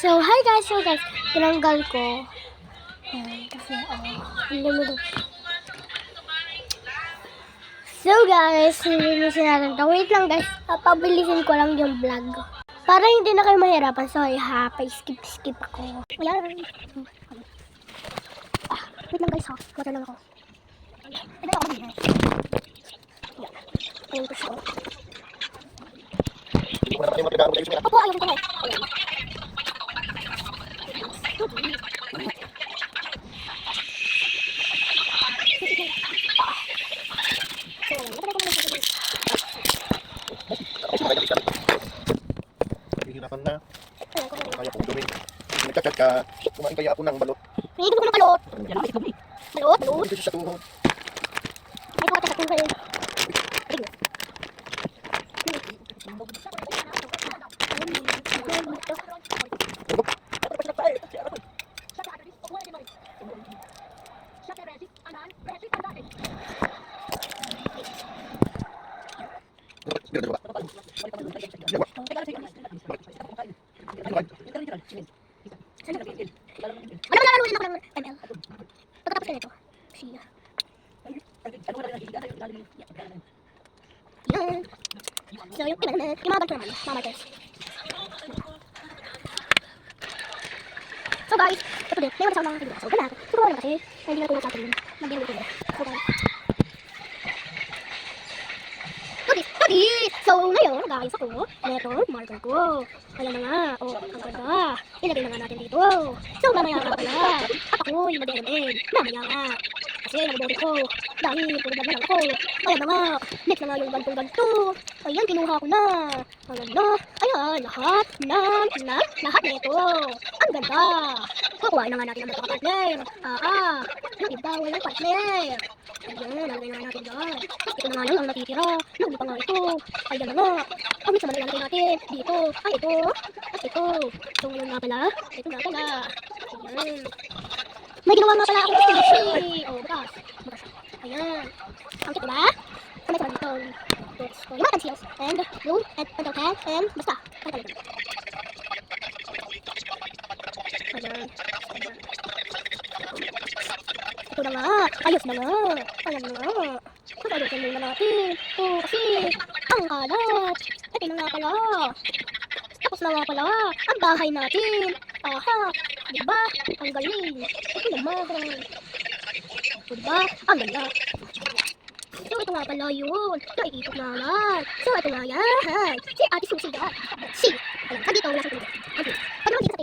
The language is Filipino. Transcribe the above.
So, hi guys! Tinanggal ko. Ayan, kasi, ang lumulog. So guys, nilinisin natin ito. Wait lang guys, pabilisin ko lang yung vlog. Para hindi na kayo mahirapan. Sorry ha, pa-skip ako. Ayan. Wait lang guys ha, mata lang ako. Ito ako din. Ayan ko siya. Opo, ayun ko. Ayan. Hihirapan na. Kaya kong gawin. Nagkakat ka. Kumain kaya ako ng balot. Hindi ko ng balot. Balot? Dito sa tuhod. Ay, ko sa tuhod. Pagkatapos ka nito, siya. Yan. So, yung mga ganito naman, mga markers. So guys, ito din, may mga kasama mga kaibigan. So, ganun. Siguro naman kasi, hindi na tulad sa atin. Mag-deal with it. So guys. So, ngayon, guys, ako, netong marker ko. Ayan na nga. Ang ganda. Ilagay na nga natin dito. So, mamaya nga pala. At ako'y mag-e-end. Mamaya nga. Kasi nag-boring ko. Dahil, tulad na lang ako. Ayan na nga. Next na nga yung ganto-ganto. Ayan, kinuha ko na. Ang ganda. Ayan, lahat na ito. Ang ganda. Kukuhain na nga natin ang magkakapartner. Yung iba, walang partner. Ayan, nalagay na natin dyan. Ito na nga lang ang natitira. Nung pa nga ito. Ayan na nga. Kami sa malalagay natin. Dito. Ay, ito. At ito. Ito ngayon nga pala. Ito nga pala. Ayan. May ginawa nga pala ako sa station. Bukas. Ayan. Ang kito ba? Kami sa dito. Yung mga pencils. And yung pencil pen. And basta. Ay talaga. Ayan. Ito na nga. Ayos na nga. Ayan na nga. Ayusin muna natin. Kasi ang kalat. Ito na nga pala. Tapos na nga pala ang bahay natin. Aha. Diba? Ang galing. Ito naman. Diba? Ang ganda. So ito nga pala yun. Naiikot naman. So ito nga yan. Si Ate Susie yan. Si. Ayan. Nandito. Nasa tulog. Okay. Pag naman dito